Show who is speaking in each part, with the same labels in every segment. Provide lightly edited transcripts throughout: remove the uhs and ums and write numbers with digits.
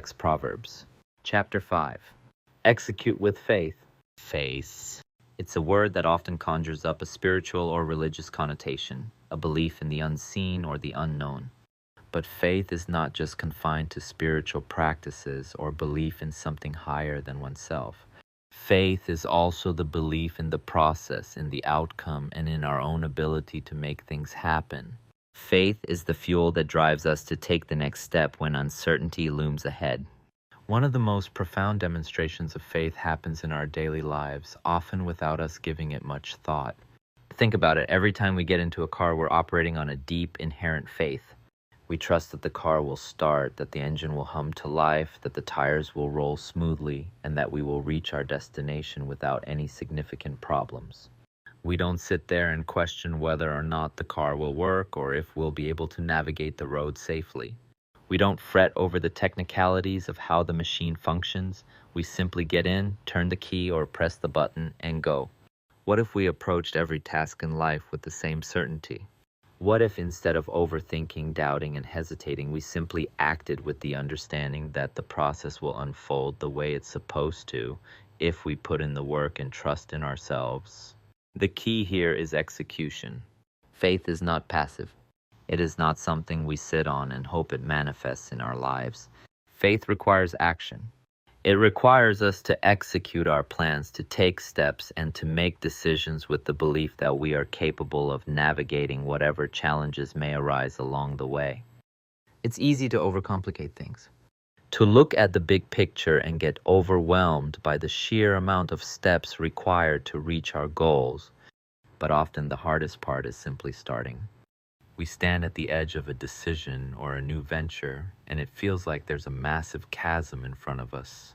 Speaker 1: Proverbs. Chapter 5. Execute with faith. Faith. It's a word that often conjures up a spiritual or religious connotation, a belief in the unseen or the unknown. But faith is not just confined to spiritual practices or belief in something higher than oneself. Faith is also the belief in the process, in the outcome, and in our own ability to make things happen. Faith is the fuel that drives us to take the next step when uncertainty looms ahead. One of the most profound demonstrations of faith happens in our daily lives, often without us giving it much thought. Think about it. Every time we get into a car, we're operating on a deep, inherent faith. We trust that the car will start, that the engine will hum to life, that the tires will roll smoothly, and that we will reach our destination without any significant problems. We don't sit there and question whether or not the car will work or if we'll be able to navigate the road safely. We don't fret over the technicalities of how the machine functions. We simply get in, turn the key, or press the button and go. What if we approached every task in life with the same certainty? What if instead of overthinking, doubting, and hesitating, we simply acted with the understanding that the process will unfold the way it's supposed to if we put in the work and trust in ourselves? The key here is execution. Faith is not passive. It is not something we sit on and hope it manifests in our lives. Faith requires action. It requires us to execute our plans, to take steps, and to make decisions with the belief that we are capable of navigating whatever challenges may arise along the way. It's easy to overcomplicate things, to look at the big picture and get overwhelmed by the sheer amount of steps required to reach our goals. But often the hardest part is simply starting. We stand at the edge of a decision or a new venture, and it feels like there's a massive chasm in front of us.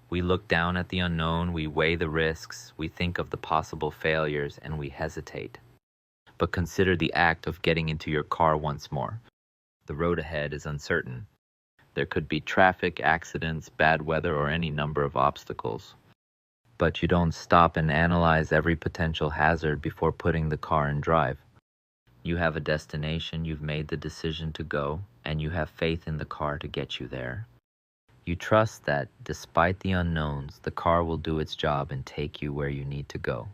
Speaker 1: We look down at the unknown, we weigh the risks, we think of the possible failures, and we hesitate. But consider the act of getting into your car once more. The road ahead is uncertain. There could be traffic, accidents, bad weather, or any number of obstacles. But you don't stop and analyze every potential hazard before putting the car in drive. You have a destination, you've made the decision to go, and you have faith in the car to get you there. You trust that, despite the unknowns, the car will do its job and take you where you need to go.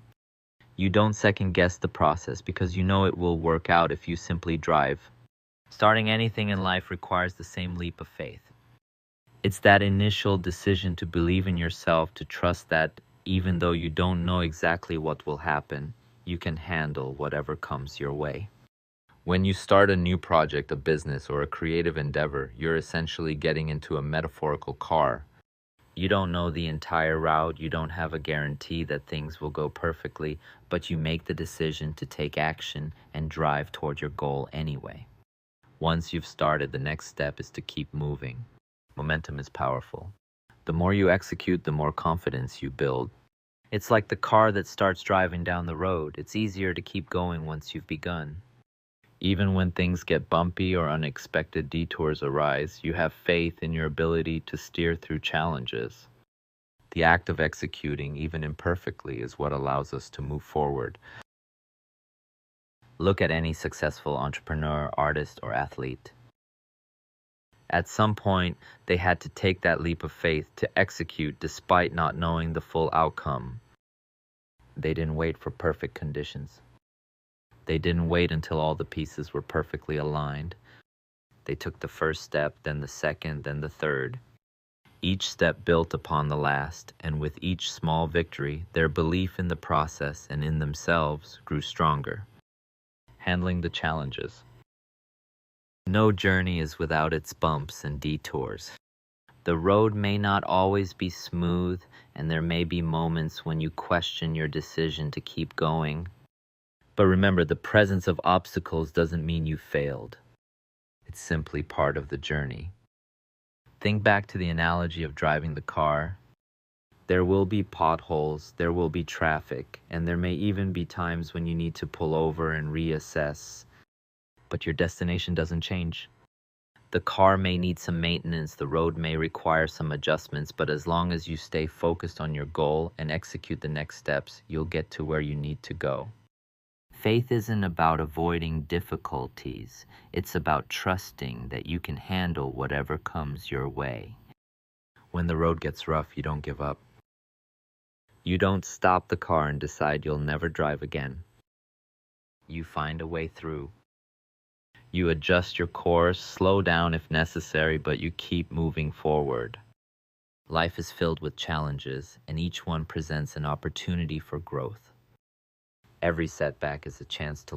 Speaker 1: You don't second-guess the process because you know it will work out if you simply drive. Starting anything in life requires the same leap of faith. It's that initial decision to believe in yourself, to trust that even though you don't know exactly what will happen, you can handle whatever comes your way. When you start a new project, a business, or a creative endeavor, you're essentially getting into a metaphorical car. You don't know the entire route, you don't have a guarantee that things will go perfectly, but you make the decision to take action and drive toward your goal anyway. Once you've started, the next step is to keep moving. Momentum is powerful. The more you execute, the more confidence you build. It's like the car that starts driving down the road. It's easier to keep going once you've begun. Even when things get bumpy or unexpected detours arise, you have faith in your ability to steer through challenges. The act of executing, even imperfectly, is what allows us to move forward. Look at any successful entrepreneur, artist, or athlete. At some point, they had to take that leap of faith to execute despite not knowing the full outcome. They didn't wait for perfect conditions. They didn't wait until all the pieces were perfectly aligned. They took the first step, then the second, then the third. Each step built upon the last, and with each small victory, their belief in the process and in themselves grew stronger. Handling the challenges. No journey is without its bumps and detours. The road may not always be smooth, and there may be moments when you question your decision to keep going. But remember, the presence of obstacles doesn't mean you failed. It's simply part of the journey. Think back to the analogy of driving the car. There will be potholes, there will be traffic, and there may even be times when you need to pull over and reassess. But your destination doesn't change. The car may need some maintenance, the road may require some adjustments, but as long as you stay focused on your goal and execute the next steps, you'll get to where you need to go. Faith isn't about avoiding difficulties. It's about trusting that you can handle whatever comes your way. When the road gets rough, you don't give up. You don't stop the car and decide you'll never drive again. You find a way through. You adjust your course, slow down if necessary, but you keep moving forward. Life is filled with challenges, and each one presents an opportunity for growth. Every setback is a chance to